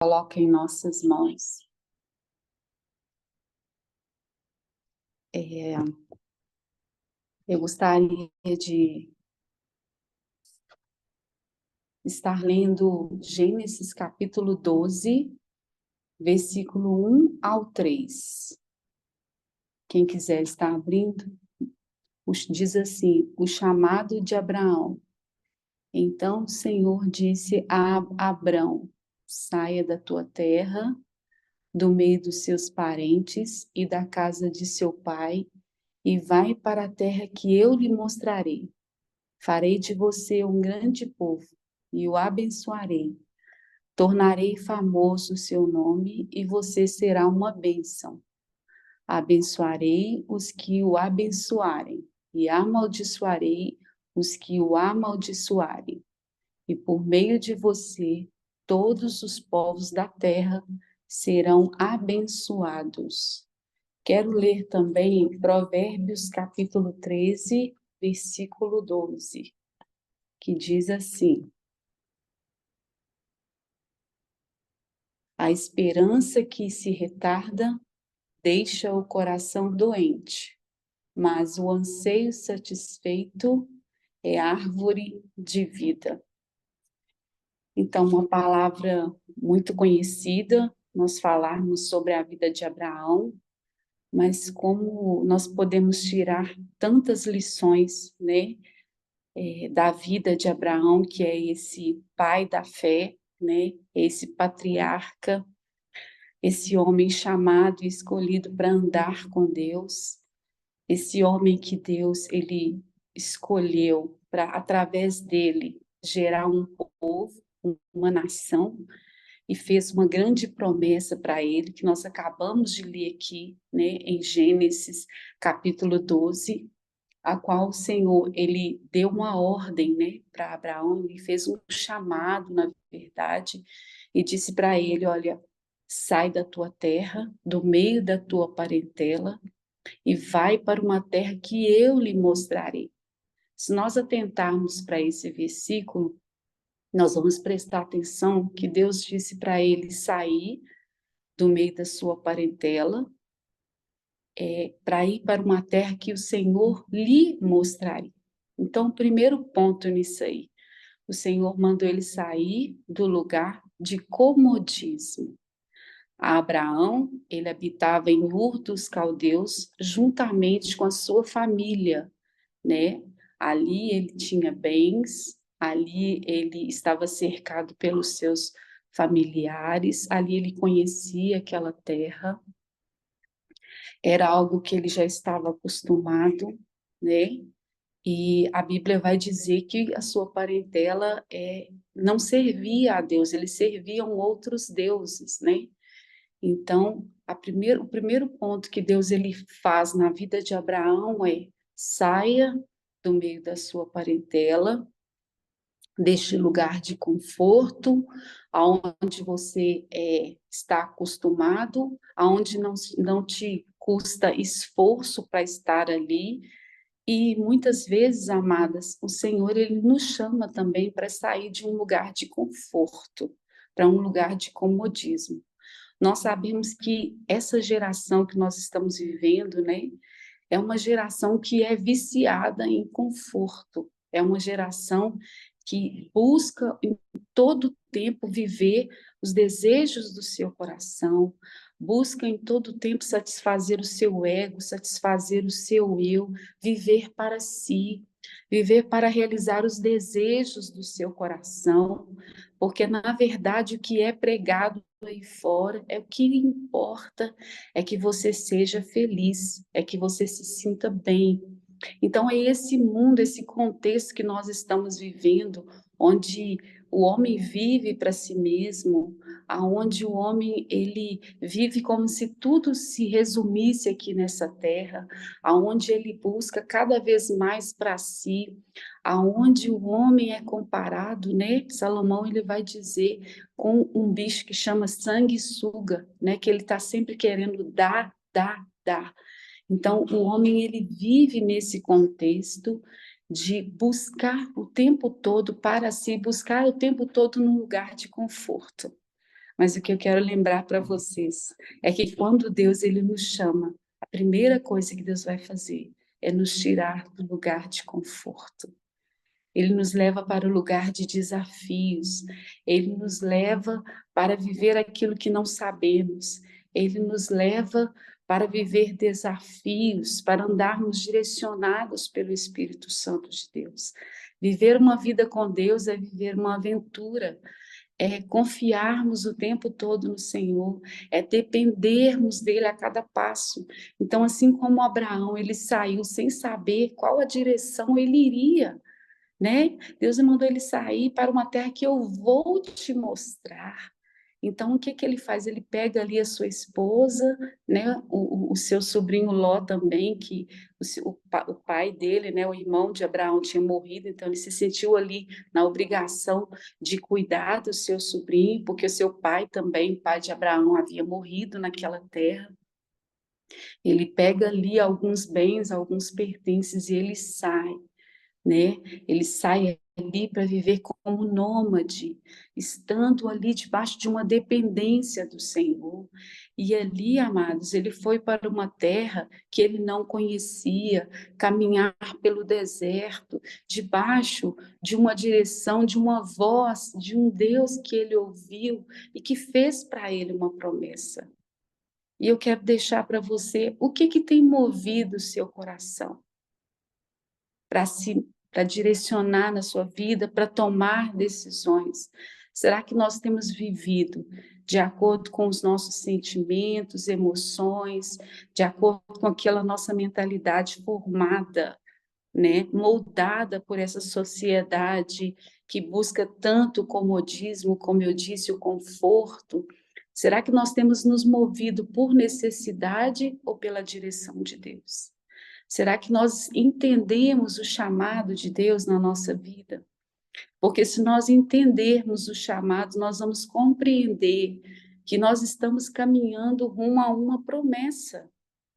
coloca em nossas mãos. Eu gostaria de estar lendo Gênesis capítulo 12, versículo 1 ao 3. Quem quiser estar abrindo, diz assim: o chamado de Abraão. Então o Senhor disse a Abrão: saia da tua terra, do meio dos seus parentes e da casa de seu pai, e vai para a terra que eu lhe mostrarei. Farei de você um grande povo e o abençoarei. Tornarei famoso o seu nome e você será uma bênção. Abençoarei os que o abençoarem e amaldiçoarei os que o amaldiçoarem. E por meio de você, todos os povos da terra serão abençoados. Quero ler também Provérbios capítulo 13, versículo 12, que diz assim: a esperança que se retarda deixa o coração doente, mas o anseio satisfeito é árvore de vida. Então, uma palavra muito conhecida, nós falarmos sobre a vida de Abraão, mas como nós podemos tirar tantas lições, né, da vida de Abraão, que é esse pai da fé, né, esse patriarca, esse homem chamado e escolhido para andar com Deus, esse homem que Deus ele escolheu para através dele gerar um povo, uma nação, e fez uma grande promessa para ele que nós acabamos de ler aqui, né, em Gênesis capítulo 12, a qual o Senhor ele deu uma ordem, né, para Abraão, ele fez um chamado, na verdade, e disse para ele, olha, sai da tua terra, do meio da tua parentela, e vai para uma terra que eu lhe mostrarei. Se nós atentarmos para esse versículo, nós vamos prestar atenção que Deus disse para ele sair do meio da sua parentela, para ir para uma terra que o Senhor lhe mostraria. Então, o primeiro ponto nisso aí, o Senhor mandou ele sair do lugar de comodismo. Abraão, ele habitava em Ur dos Caldeus, juntamente com a sua família, né? Ali ele tinha bens, ali ele estava cercado pelos seus familiares, ali ele conhecia aquela terra, era algo que ele já estava acostumado, né? E a Bíblia vai dizer que a sua parentela não servia a Deus, eles serviam outros deuses, né? Então, o primeiro ponto que Deus ele faz na vida de Abraão é: saia do meio da sua parentela, deste lugar de conforto, aonde você está acostumado, aonde não te custa esforço para estar ali. E muitas vezes, amadas, o Senhor ele nos chama também para sair de um lugar de conforto, para um lugar de comodismo. Nós sabemos que essa geração que nós estamos vivendo, né, é uma geração que é viciada em conforto, é uma geração que busca em todo tempo viver os desejos do seu coração, busca em todo tempo satisfazer o seu ego, satisfazer o seu eu, viver para si, viver para realizar os desejos do seu coração, porque na verdade o que é pregado aí fora é o que importa, é que você seja feliz, é que você se sinta bem. Então, é esse mundo, esse contexto que nós estamos vivendo, onde o homem vive para si mesmo, aonde o homem ele vive como se tudo se resumisse aqui nessa terra, aonde ele busca cada vez mais para si, aonde o homem é comparado, né? Salomão ele vai dizer com um bicho que chama sanguessuga, né? Que ele está sempre querendo dar, dar, dar. Então, o homem ele vive nesse contexto de buscar o tempo todo para si, buscar o tempo todo num lugar de conforto. Mas o que eu quero lembrar para vocês é que quando Deus ele nos chama, a primeira coisa que Deus vai fazer é nos tirar do lugar de conforto. Ele nos leva para o lugar de desafios, ele nos leva para viver aquilo que não sabemos, ele nos leva para viver desafios, para andarmos direcionados pelo Espírito Santo de Deus. Viver uma vida com Deus é viver uma aventura, é confiarmos o tempo todo no Senhor, é dependermos dele a cada passo. Então, assim como Abraão, ele saiu sem saber qual a direção ele iria, né? Deus mandou ele sair para uma terra que eu vou te mostrar. Então, o que que ele faz? Ele pega ali a sua esposa, né? O seu sobrinho Ló também, que o pai dele, né? O irmão de Abraão tinha morrido, então ele se sentiu ali na obrigação de cuidar do seu sobrinho, porque o seu pai também, pai de Abraão, havia morrido naquela terra. Ele pega ali alguns bens, alguns pertences e ele sai, né? Ele sai ali para viver como nômade, estando ali debaixo de uma dependência do Senhor. E ali, amados, ele foi para uma terra que ele não conhecia, caminhar pelo deserto, debaixo de uma direção, de uma voz, de um Deus que ele ouviu e que fez para ele uma promessa. E eu quero deixar para você o que tem movido o seu coração para direcionar na sua vida, para tomar decisões? Será que nós temos vivido de acordo com os nossos sentimentos, emoções, de acordo com aquela nossa mentalidade formada, né, moldada por essa sociedade que busca tanto o comodismo, como eu disse, o conforto? Será que nós temos nos movido por necessidade ou pela direção de Deus? Será que nós entendemos o chamado de Deus na nossa vida? Porque se nós entendermos o chamado, nós vamos compreender que nós estamos caminhando rumo a uma promessa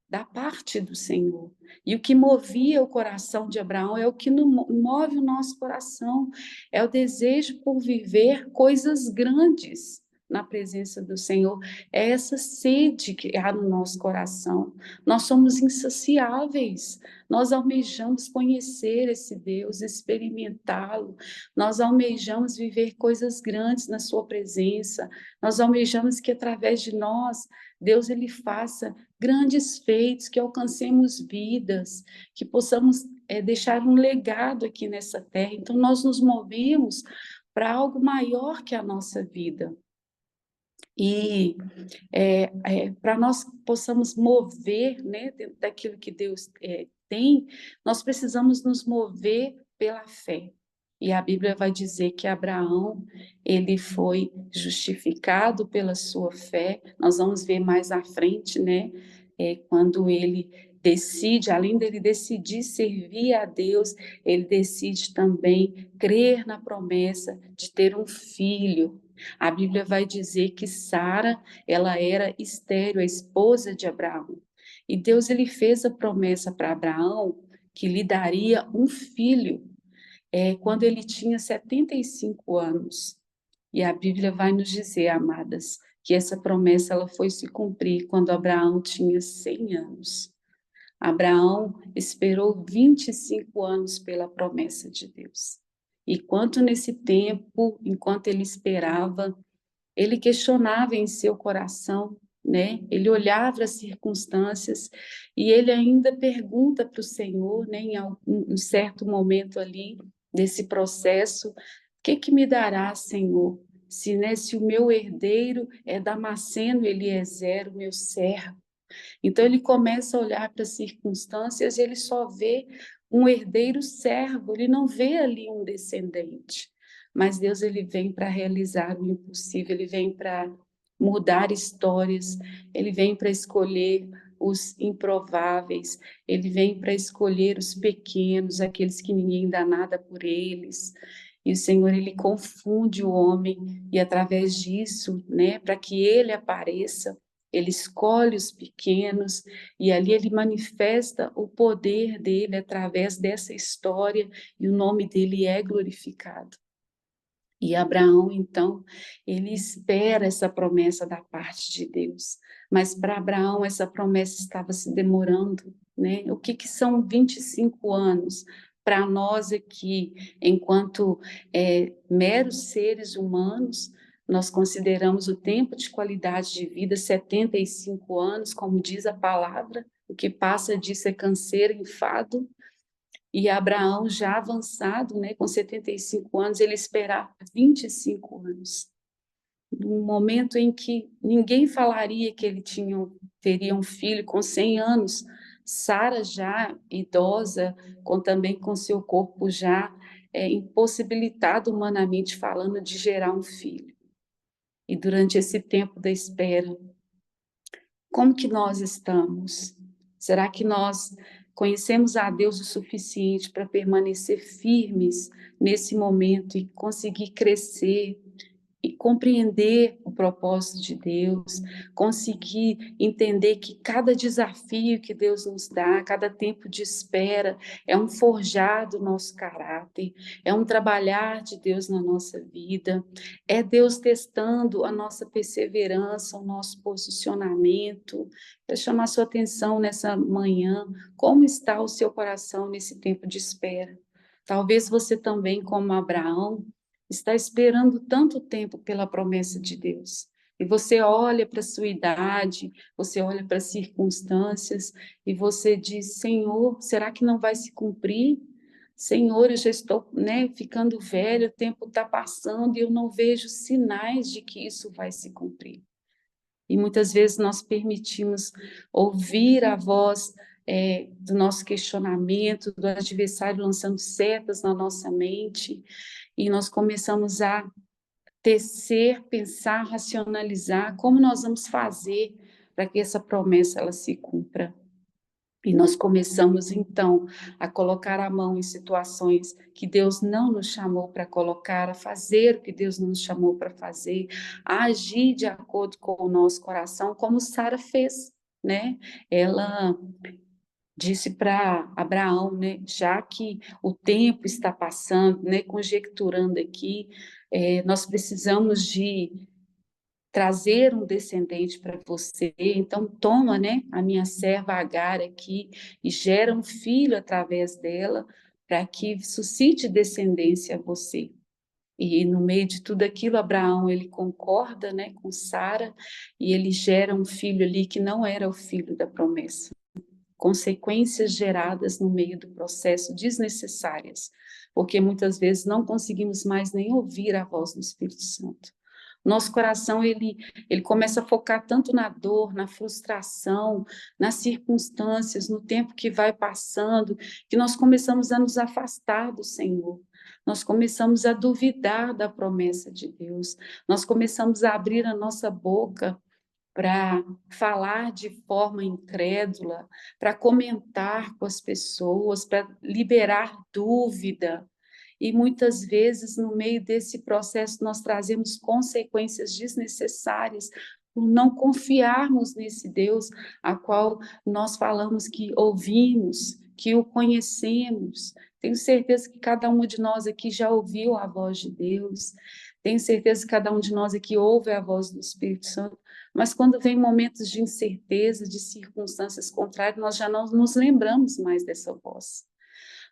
da parte do Senhor. E o que movia o coração de Abraão é o que move o nosso coração, é o desejo por viver coisas grandes na presença do Senhor, é essa sede que há no nosso coração. Nós somos insaciáveis, nós almejamos conhecer esse Deus, experimentá-lo, nós almejamos viver coisas grandes na sua presença, nós almejamos que através de nós, Deus ele faça grandes feitos, que alcancemos vidas, que possamos deixar um legado aqui nessa terra. Então, nós nos movemos para algo maior que a nossa vida. E para nós possamos mover, né, dentro daquilo que Deus tem, nós precisamos nos mover pela fé. E a Bíblia vai dizer que Abraão, ele foi justificado pela sua fé. Nós vamos ver mais à frente, né, quando ele decide, além dele decidir servir a Deus, ele decide também crer na promessa de ter um filho. A Bíblia vai dizer que Sara, ela era estéril, a esposa de Abraão. E Deus ele fez a promessa para Abraão que lhe daria um filho quando ele tinha 75 anos. E a Bíblia vai nos dizer, amadas, que essa promessa ela foi se cumprir quando Abraão tinha 100 anos. Abraão esperou 25 anos pela promessa de Deus. E quanto nesse tempo, enquanto ele esperava, ele questionava em seu coração, né? Ele olhava as circunstâncias e ele ainda pergunta para o Senhor, né? Em um certo momento ali desse processo, o que me dará, Senhor? Se o meu herdeiro é Damasceno Eliezer, o meu servo. Então ele começa a olhar para as circunstâncias e ele só vê um herdeiro servo, ele não vê ali um descendente. Mas Deus ele vem para realizar o impossível, ele vem para mudar histórias, ele vem para escolher os improváveis, ele vem para escolher os pequenos, aqueles que ninguém dá nada por eles. E o Senhor ele confunde o homem e através disso, né, para que ele apareça, ele escolhe os pequenos e ali ele manifesta o poder dele através dessa história e o nome dele é glorificado. E Abraão, então, ele espera essa promessa da parte de Deus. Mas para Abraão, essa promessa estava se demorando, né? O que são 25 anos? Para nós aqui, enquanto meros seres humanos, nós consideramos o tempo de qualidade de vida 75 anos, como diz a palavra, o que passa disso é canseiro, enfado, e Abraão, já avançado, né, com 75 anos, ele esperava 25 anos. Num momento em que ninguém falaria que ele teria um filho com 100 anos, Sara já idosa, também com seu corpo já impossibilitado humanamente falando de gerar um filho. E durante esse tempo da espera, como que nós estamos? Será que nós conhecemos a Deus o suficiente para permanecer firmes nesse momento e conseguir crescer e compreender o propósito de Deus, conseguir entender que cada desafio que Deus nos dá, cada tempo de espera, é um forjar do nosso caráter, é um trabalhar de Deus na nossa vida, é Deus testando a nossa perseverança, o nosso posicionamento. Eu chamo a sua atenção nessa manhã, como está o seu coração nesse tempo de espera? Talvez você também, como Abraão, está esperando tanto tempo pela promessa de Deus. E você olha para a sua idade, você olha para as circunstâncias e você diz: Senhor, será que não vai se cumprir? Senhor, eu já estou, né, ficando velho, o tempo está passando e eu não vejo sinais de que isso vai se cumprir. E muitas vezes nós permitimos ouvir a voz do nosso questionamento, do adversário lançando setas na nossa mente, e nós começamos a tecer, pensar, racionalizar como nós vamos fazer para que essa promessa ela se cumpra. E nós começamos, então, a colocar a mão em situações que Deus não nos chamou para colocar, a fazer o que Deus não nos chamou para fazer, a agir de acordo com o nosso coração, como Sara fez, né? Ela disse para Abraão, né, já que o tempo está passando, né, conjecturando aqui, nós precisamos de trazer um descendente para você, então toma, né, a minha serva Agar aqui e gera um filho através dela, para que suscite descendência a você. E no meio de tudo aquilo, Abraão, ele concorda, né, com Sara, e ele gera um filho ali que não era o filho da promessa. Consequências geradas no meio do processo desnecessárias, porque muitas vezes não conseguimos mais nem ouvir a voz do Espírito Santo. Nosso coração, ele começa a focar tanto na dor, na frustração, nas circunstâncias, no tempo que vai passando, que nós começamos a nos afastar do Senhor. Nós começamos a duvidar da promessa de Deus. Nós começamos a abrir a nossa boca para falar de forma incrédula, para comentar com as pessoas, para liberar dúvida. E muitas vezes, no meio desse processo, nós trazemos consequências desnecessárias por não confiarmos nesse Deus a qual nós falamos que ouvimos, que o conhecemos. Tenho certeza que cada um de nós aqui já ouviu a voz de Deus. Tenho certeza que cada um de nós aqui ouve a voz do Espírito Santo. Mas quando vem momentos de incerteza, de circunstâncias contrárias, nós já não nos lembramos mais dessa voz.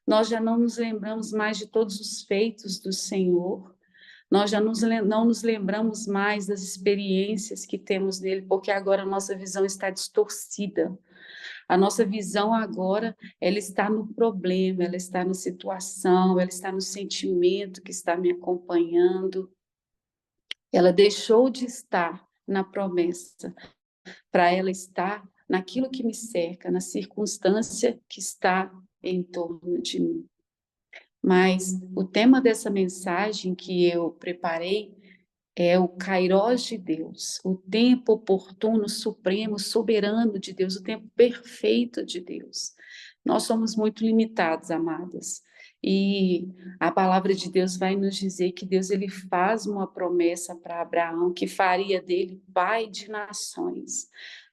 Nós já não nos lembramos mais de todos os feitos do Senhor. Nós já não nos lembramos mais das experiências que temos nele, porque agora a nossa visão está distorcida. A nossa visão agora, ela está no problema, ela está na situação, ela está no sentimento que está me acompanhando. Ela deixou de estar na promessa para ela estar naquilo que me cerca, na circunstância que está em torno de mim. Mas o tema dessa mensagem que eu preparei é o Kairós de Deus, o tempo oportuno, supremo, soberano de Deus, o tempo perfeito de Deus. Nós somos muito limitados, amadas, e a palavra de Deus vai nos dizer que Deus ele faz uma promessa para Abraão, que faria dele pai de nações.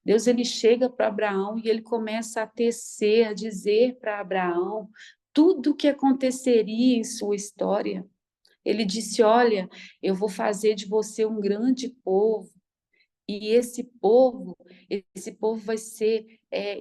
Deus ele chega para Abraão e ele começa a tecer, a dizer para Abraão tudo o que aconteceria em sua história. Ele disse: olha, eu vou fazer de você um grande povo, e esse povo vai ser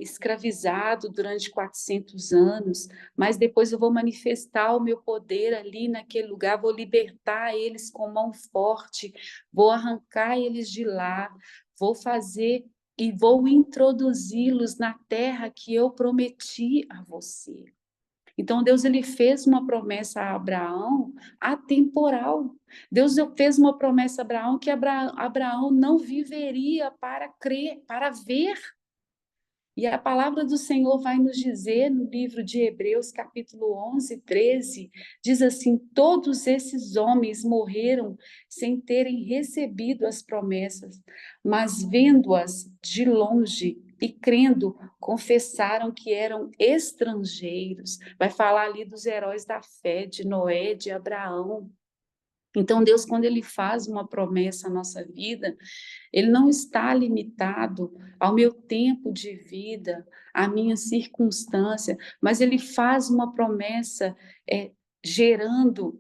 escravizado durante 400 anos, mas depois eu vou manifestar o meu poder ali naquele lugar, vou libertar eles com mão forte, vou arrancar eles de lá, vou fazer e vou introduzi-los na terra que eu prometi a você. Então, Deus ele fez uma promessa a Abraão atemporal. Deus fez uma promessa a Abraão que Abraão não viveria para crer, para ver. E a palavra do Senhor vai nos dizer no livro de Hebreus, capítulo 11, 13, diz assim: todos esses homens morreram sem terem recebido as promessas, mas vendo-as de longe e crendo, confessaram que eram estrangeiros. Vai falar ali dos heróis da fé, de Noé, de Abraão. Então, Deus, quando Ele faz uma promessa à nossa vida, Ele não está limitado ao meu tempo de vida, à minha circunstância, mas Ele faz uma promessa gerando,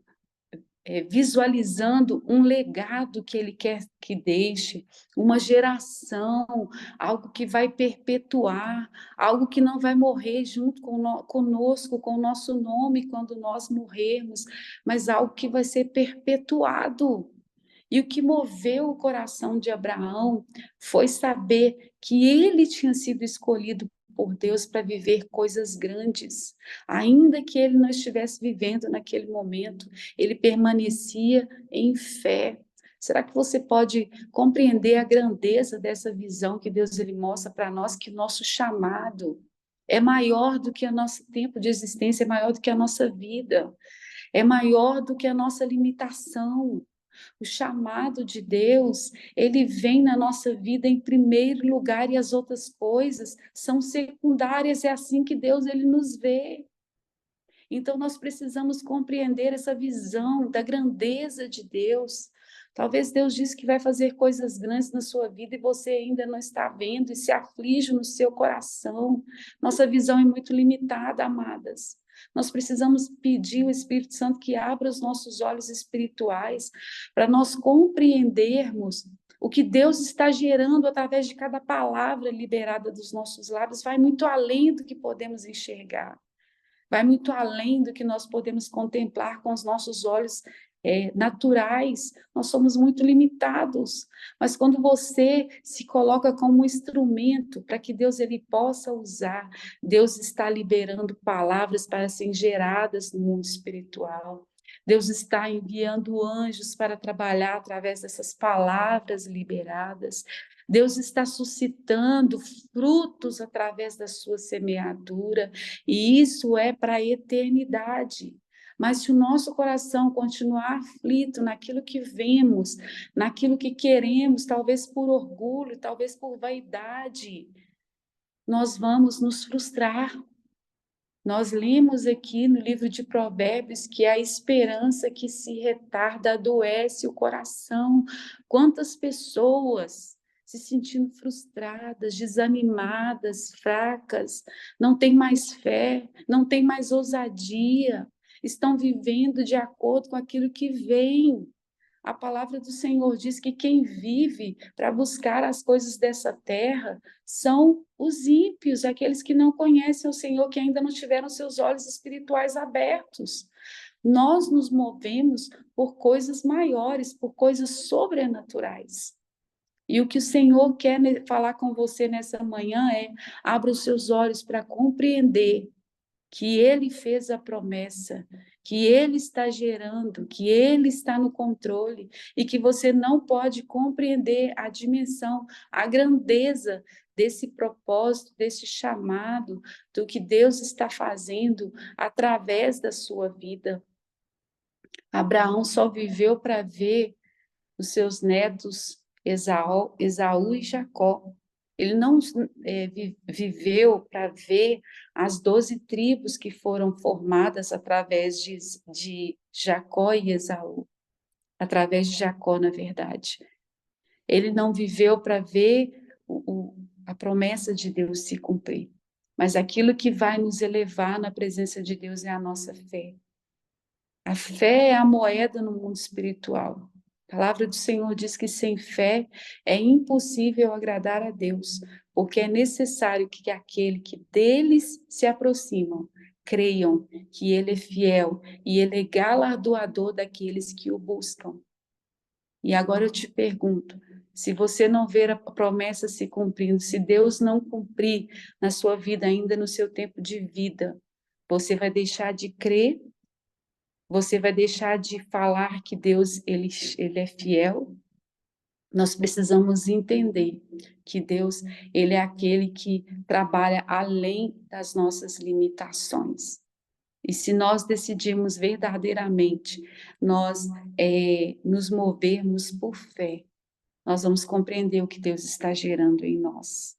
visualizando um legado que Ele quer que deixe, uma geração, algo que vai perpetuar, algo que não vai morrer junto conosco, com o nosso nome quando nós morrermos, mas algo que vai ser perpetuado. E o que moveu o coração de Abraão foi saber que ele tinha sido escolhido por Deus para viver coisas grandes. Ainda que ele não estivesse vivendo naquele momento, ele permanecia em fé. Será que você pode compreender a grandeza dessa visão que Deus ele mostra para nós, que o nosso chamado é maior do que o nosso tempo de existência, é maior do que a nossa vida, é maior do que a nossa limitação. O chamado de Deus, ele vem na nossa vida em primeiro lugar e as outras coisas são secundárias, é assim que Deus ele nos vê. Então nós precisamos compreender essa visão da grandeza de Deus. Talvez Deus disse que vai fazer coisas grandes na sua vida e você ainda não está vendo e se aflige no seu coração. Nossa visão é muito limitada, amadas. Nós precisamos pedir ao Espírito Santo que abra os nossos olhos espirituais para nós compreendermos o que Deus está gerando através de cada palavra liberada dos nossos lábios. Vai muito além do que podemos enxergar. Vai muito além do que nós podemos contemplar com os nossos olhos naturais. Nós somos muito limitados. Mas quando você se coloca como um instrumento para que Deus ele possa usar, Deus está liberando palavras para serem geradas no mundo espiritual. Deus está enviando anjos para trabalhar através dessas palavras liberadas. Deus está suscitando frutos através da sua semeadura. E isso é para a eternidade. Mas se o nosso coração continuar aflito naquilo que vemos, naquilo que queremos, talvez por orgulho, talvez por vaidade, nós vamos nos frustrar. Nós lemos aqui no livro de Provérbios que a esperança que se retarda adoece o coração. Quantas pessoas se sentindo frustradas, desanimadas, fracas, não têm mais fé, não têm mais ousadia, estão vivendo de acordo com aquilo que vem. A palavra do Senhor diz que quem vive para buscar as coisas dessa terra são os ímpios, aqueles que não conhecem o Senhor, que ainda não tiveram seus olhos espirituais abertos. Nós nos movemos por coisas maiores, por coisas sobrenaturais. E o que o Senhor quer falar com você nessa manhã é: abra os seus olhos para compreender que Ele fez a promessa, que Ele está gerando, que Ele está no controle e que você não pode compreender a dimensão, a grandeza desse propósito, desse chamado, do que Deus está fazendo através da sua vida. Abraão só viveu para ver os seus netos Esaú e Jacó. Ele não viveu para ver as 12 tribos que foram formadas através de Jacó e Esaú, através de Jacó, na verdade. Ele não viveu para ver a promessa de Deus se cumprir, mas aquilo que vai nos elevar na presença de Deus é a nossa fé. A fé é a moeda no mundo espiritual. A palavra do Senhor diz que sem fé é impossível agradar a Deus, porque é necessário que aquele que deles se aproximam creiam que Ele é fiel e Ele é galardoador daqueles que o buscam. E agora eu te pergunto, se você não ver a promessa se cumprindo, se Deus não cumprir na sua vida ainda no seu tempo de vida, você vai deixar de crer? Você vai deixar de falar que Deus ele é fiel? Nós precisamos entender que Deus ele é aquele que trabalha além das nossas limitações. E se nós decidirmos verdadeiramente, nós nos movermos por fé, nós vamos compreender o que Deus está gerando em nós.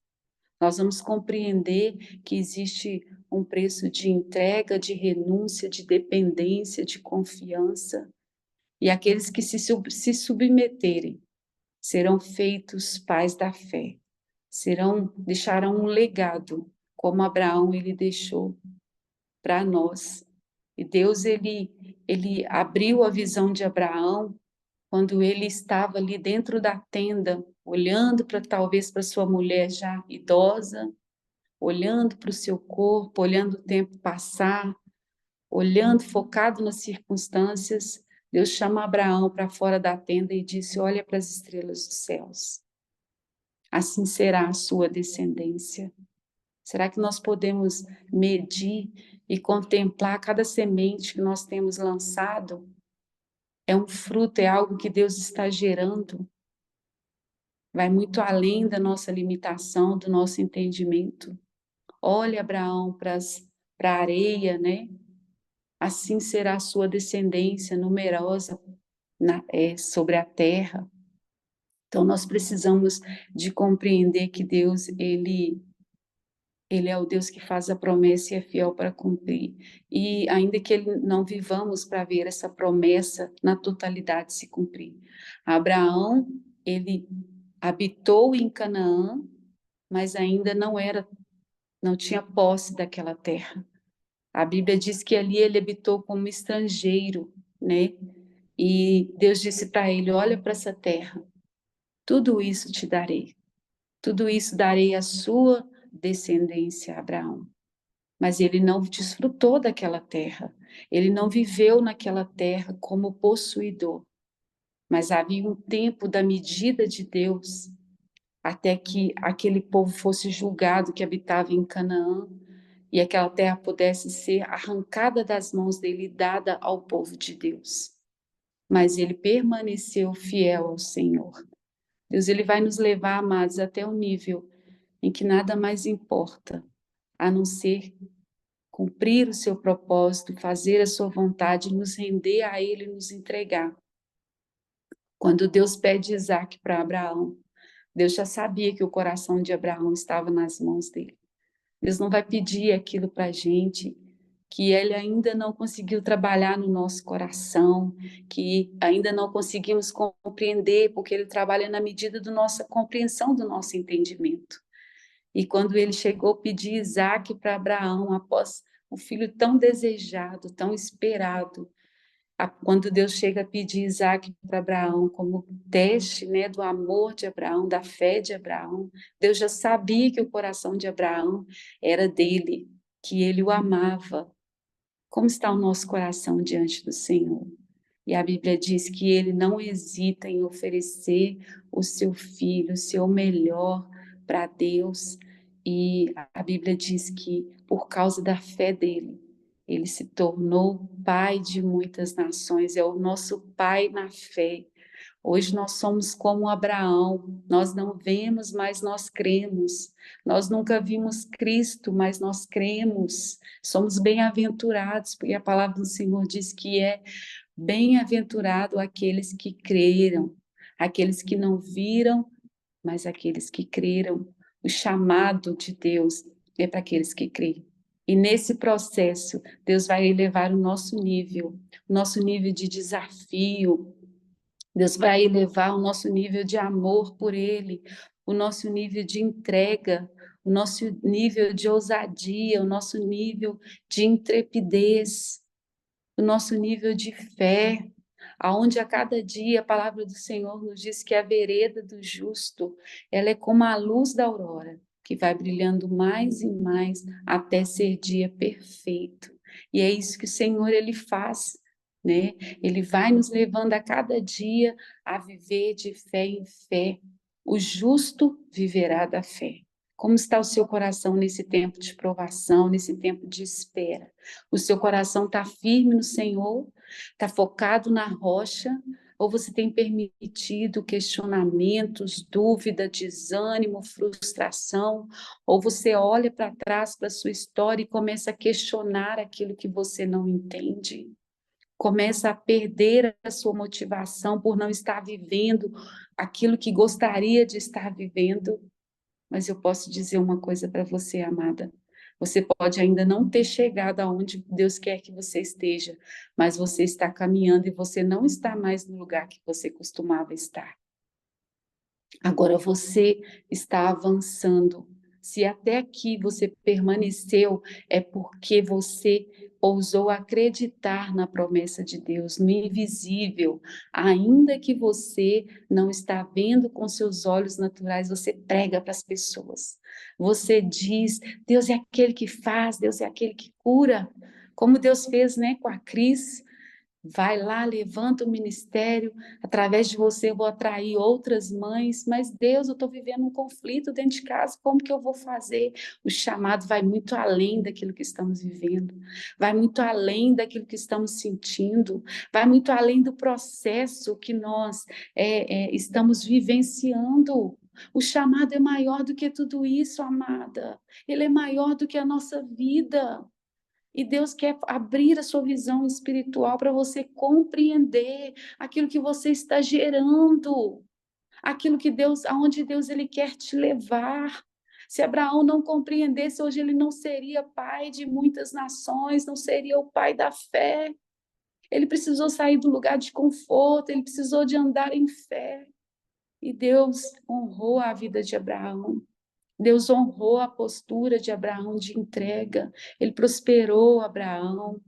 Nós vamos compreender que existe um preço de entrega, de renúncia, de dependência, de confiança. E aqueles que se submeterem serão feitos pais da fé. Deixarão um legado, como Abraão ele deixou para nós. E Deus ele abriu a visão de Abraão quando ele estava ali dentro da tenda, olhando para talvez para sua mulher já idosa, olhando para o seu corpo, olhando o tempo passar, olhando focado nas circunstâncias. Deus chama Abraão para fora da tenda e disse: olha para as estrelas dos céus. Assim será a sua descendência. Será que nós podemos medir e contemplar cada semente que nós temos lançado? É um fruto, é algo que Deus está gerando. Vai muito além da nossa limitação, do nosso entendimento. Olha, Abraão, para a areia, né? Assim será a sua descendência numerosa sobre a terra. Então, nós precisamos de compreender que Deus, ele é o Deus que faz a promessa e é fiel para cumprir. E ainda que ele não vivamos para ver essa promessa na totalidade se cumprir. Abraão, ele habitou em Canaã, mas ainda não tinha posse daquela terra. A Bíblia diz que ali ele habitou como estrangeiro, né? E Deus disse para ele: olha para essa terra, tudo isso te darei. Tudo isso darei à sua descendência, Abraão. Mas ele não desfrutou daquela terra. Ele não viveu naquela terra como possuidor. Mas havia um tempo da medida de Deus até que aquele povo fosse julgado que habitava em Canaã e aquela terra pudesse ser arrancada das mãos dele e dada ao povo de Deus. Mas ele permaneceu fiel ao Senhor. Deus ele vai nos levar, amados, até o nível em que nada mais importa, a não ser cumprir o seu propósito, fazer a sua vontade, nos render a Ele, nos entregar. Quando Deus pede Isaac para Abraão, Deus já sabia que o coração de Abraão estava nas mãos dele. Deus não vai pedir aquilo para a gente que Ele ainda não conseguiu trabalhar no nosso coração, que ainda não conseguimos compreender, porque Ele trabalha na medida da nossa compreensão, do nosso entendimento. E quando ele chegou a pedir Isaac para Abraão, após o filho tão desejado, tão esperado, quando Deus chega a pedir Isaac para Abraão como teste, né, do amor de Abraão, da fé de Abraão, Deus já sabia que o coração de Abraão era dele, que ele o amava. Como está o nosso coração diante do Senhor? E a Bíblia diz que ele não hesita em oferecer o seu filho, o seu melhor para Deus. E a Bíblia diz que por causa da fé dele, ele se tornou pai de muitas nações, é o nosso pai na fé. Hoje nós somos como Abraão, nós não vemos, mas nós cremos. Nós nunca vimos Cristo, mas nós cremos. Somos bem-aventurados, porque a palavra do Senhor diz que é bem-aventurado aqueles que creram, aqueles que não viram, mas aqueles que creram. O chamado de Deus é para aqueles que creem. E nesse processo, Deus vai elevar o nosso nível de desafio. Deus vai elevar o nosso nível de amor por Ele, o nosso nível de entrega, o nosso nível de ousadia, o nosso nível de intrepidez. do nosso nível de fé, aonde a cada dia a palavra do Senhor nos diz que a vereda do justo, ela é como a luz da aurora, que vai brilhando mais e mais até ser dia perfeito. E é isso que o Senhor ele faz, né? Ele vai nos levando a cada dia a viver de fé em fé. O justo viverá da fé. Como está o seu coração nesse tempo de provação, nesse tempo de espera? O seu coração está firme no Senhor? Está focado na rocha? Ou você tem permitido questionamentos, dúvida, desânimo, frustração? Ou você olha para trás para a sua história e começa a questionar aquilo que você não entende? Começa a perder a sua motivação por não estar vivendo aquilo que gostaria de estar vivendo? Mas eu posso dizer uma coisa para você, amada. Você pode ainda não ter chegado aonde Deus quer que você esteja, mas você está caminhando e você não está mais no lugar que você costumava estar. Agora você está avançando. Se até aqui você permaneceu, é porque você ousou acreditar na promessa de Deus, no invisível. Ainda que você não está vendo com seus olhos naturais, você prega para as pessoas. Você diz: Deus é aquele que faz, Deus é aquele que cura. Como Deus fez, né, com a Cris. Vai lá, levanta o ministério, através de você eu vou atrair outras mães, mas Deus, eu estou vivendo um conflito dentro de casa, como que eu vou fazer? O chamado vai muito além daquilo que estamos vivendo, vai muito além daquilo que estamos sentindo, vai muito além do processo que nós estamos vivenciando. O chamado é maior do que tudo isso, amada. Ele é maior do que a nossa vida. E Deus quer abrir a sua visão espiritual para você compreender aquilo que você está gerando, aquilo que Deus, aonde Deus ele quer te levar. Se Abraão não compreendesse, hoje ele não seria pai de muitas nações, não seria o pai da fé. Ele precisou sair do lugar de conforto, ele precisou de andar em fé. E Deus honrou a vida de Abraão. Deus honrou a postura de Abraão de entrega. Ele prosperou Abraão.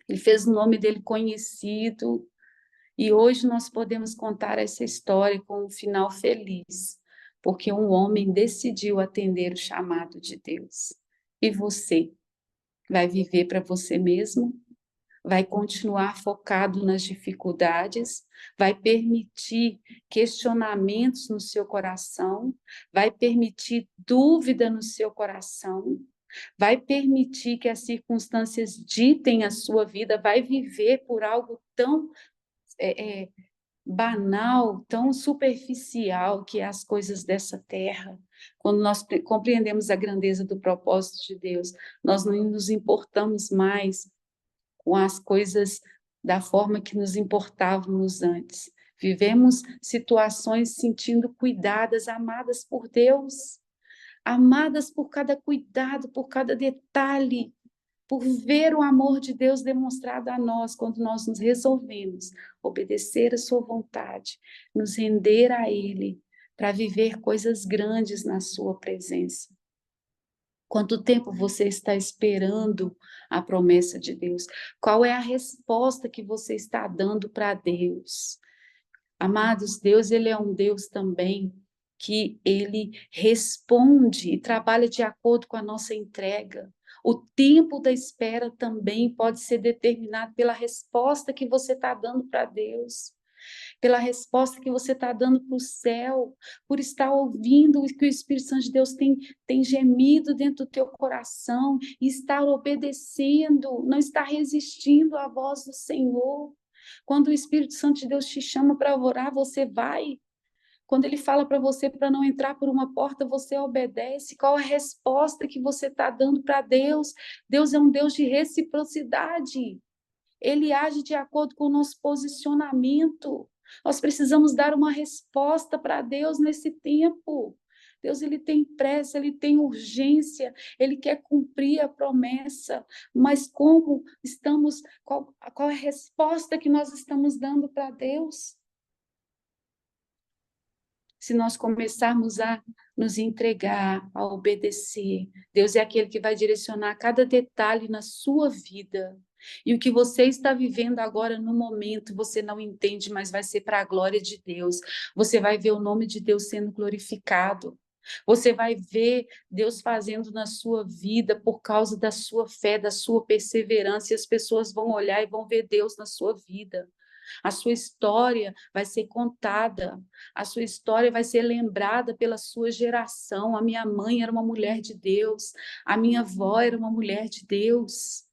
Ele fez o nome dele conhecido. E hoje nós podemos contar essa história com um final feliz, porque um homem decidiu atender o chamado de Deus. E você vai viver para você mesmo? Vai continuar focado nas dificuldades? Vai permitir questionamentos no seu coração? Vai permitir dúvida no seu coração? Vai permitir que as circunstâncias ditem a sua vida? Vai viver por algo tão é, é, banal, tão superficial que é as coisas dessa terra? Quando nós compreendemos a grandeza do propósito de Deus, nós não nos importamos mais com as coisas da forma que nos importávamos antes. Vivemos situações sentindo cuidadas, amadas por Deus, amadas por cada cuidado, por cada detalhe, por ver o amor de Deus demonstrado a nós quando nós nos resolvemos obedecer a sua vontade, nos render a Ele, para viver coisas grandes na sua presença. Quanto tempo você está esperando a promessa de Deus? Qual é a resposta que você está dando para Deus? Amados, Deus, ele é um Deus também que ele responde e trabalha de acordo com a nossa entrega. O tempo da espera também pode ser determinado pela resposta que você está dando para Deus, pela resposta que você está dando para o céu, por estar ouvindo o que o Espírito Santo de Deus tem gemido dentro do teu coração e estar obedecendo, não estar resistindo à voz do Senhor. Quando o Espírito Santo de Deus te chama para orar, você vai. Quando ele fala para você para não entrar por uma porta, você obedece. Qual a resposta que você está dando para Deus? Deus é um Deus de reciprocidade. Ele age de acordo com o nosso posicionamento. Nós precisamos dar uma resposta para Deus nesse tempo. Deus, ele tem pressa, ele tem urgência, ele quer cumprir a promessa, mas como estamos, qual é a resposta que nós estamos dando para Deus? Se nós começarmos a nos entregar, a obedecer, Deus é aquele que vai direcionar cada detalhe na sua vida. E o que você está vivendo agora no momento, você não entende, mas vai ser para a glória de Deus. Você vai ver o nome de Deus sendo glorificado. Você vai ver Deus fazendo na sua vida por causa da sua fé, da sua perseverança, e as pessoas vão olhar e vão ver Deus na sua vida. A sua história vai ser contada, a sua história vai ser lembrada pela sua geração. A minha mãe era uma mulher de Deus, a minha avó era uma mulher de Deus.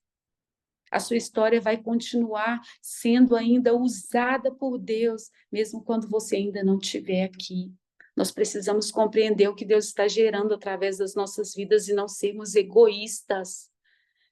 A sua história vai continuar sendo ainda usada por Deus, mesmo quando você ainda não estiver aqui. Nós precisamos compreender o que Deus está gerando através das nossas vidas e não sermos egoístas.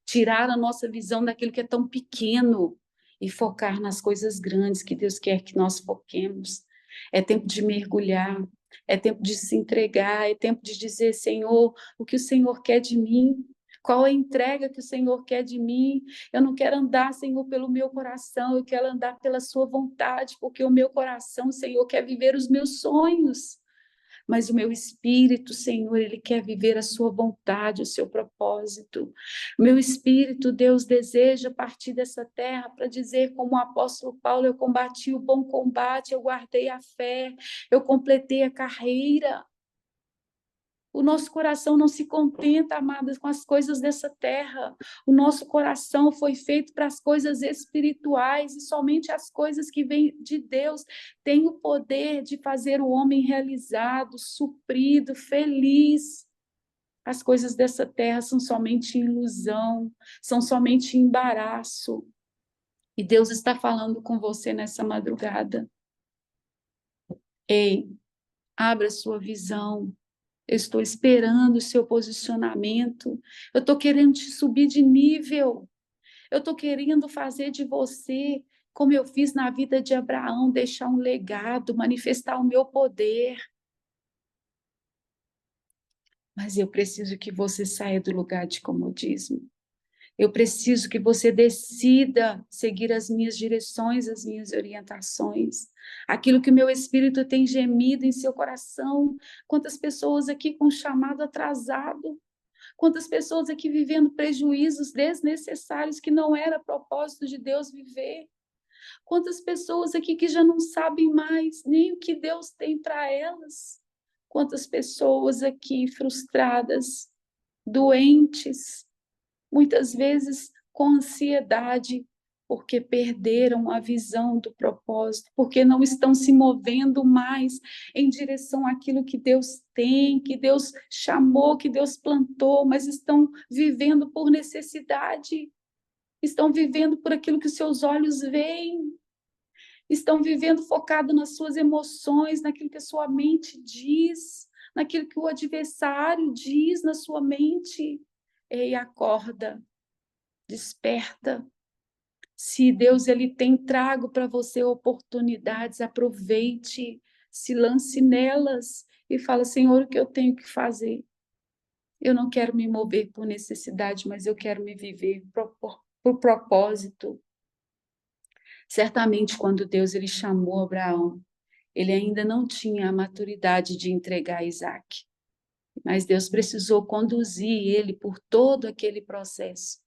Tirar a nossa visão daquilo que é tão pequeno e focar nas coisas grandes que Deus quer que nós foquemos. É tempo de mergulhar, é tempo de se entregar, é tempo de dizer, Senhor, o que o Senhor quer de mim? Qual a entrega que o Senhor quer de mim? Eu não quero andar, Senhor, pelo meu coração, eu quero andar pela sua vontade, porque o meu coração, Senhor, quer viver os meus sonhos. Mas o meu espírito, Senhor, ele quer viver a sua vontade, o seu propósito. O meu espírito, Deus, deseja partir dessa terra para dizer, como o apóstolo Paulo, eu combati o bom combate, eu guardei a fé, eu completei a carreira. O nosso coração não se contenta, amadas, com as coisas dessa terra. O nosso coração foi feito para as coisas espirituais e somente as coisas que vêm de Deus têm o poder de fazer o homem realizado, suprido, feliz. As coisas dessa terra são somente ilusão, são somente embaraço. E Deus está falando com você nessa madrugada. Ei, abra sua visão. Eu estou esperando o seu posicionamento. Eu estou querendo te subir de nível. Eu estou querendo fazer de você, como eu fiz na vida de Abraão, deixar um legado, manifestar o meu poder. Mas eu preciso que você saia do lugar de comodismo. Eu preciso que você decida seguir as minhas direções, as minhas orientações. Aquilo que o meu espírito tem gemido em seu coração. Quantas pessoas aqui com chamado atrasado. Quantas pessoas aqui vivendo prejuízos desnecessários que não era propósito de Deus viver. Quantas pessoas aqui que já não sabem mais nem o que Deus tem para elas. Quantas pessoas aqui frustradas, doentes, muitas vezes com ansiedade, porque perderam a visão do propósito, porque não estão se movendo mais em direção àquilo que Deus tem, que Deus chamou, que Deus plantou, mas estão vivendo por necessidade, estão vivendo por aquilo que os seus olhos veem, estão vivendo focado nas suas emoções, naquilo que a sua mente diz, naquilo que o adversário diz na sua mente. Ei, acorda, desperta. Se Deus ele tem trago para você oportunidades, aproveite, se lance nelas e fala, Senhor, o que eu tenho que fazer? Eu não quero me mover por necessidade, mas eu quero me viver por propósito. Certamente, quando Deus ele chamou Abraão, ele ainda não tinha a maturidade de entregar Isaac, mas Deus precisou conduzir ele por todo aquele processo,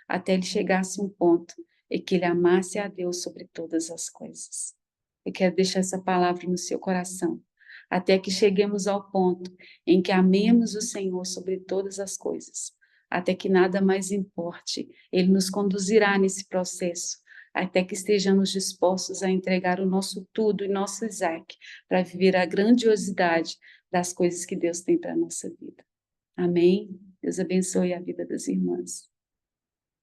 até ele chegasse a um ponto em que ele amasse a Deus sobre todas as coisas. Eu quero deixar essa palavra no seu coração, até que cheguemos ao ponto em que amemos o Senhor sobre todas as coisas, até que nada mais importe. Ele nos conduzirá nesse processo, até que estejamos dispostos a entregar o nosso tudo e nosso Isaac, para viver a grandiosidade das coisas que Deus tem para a nossa vida. Amém? Deus abençoe a vida das irmãs.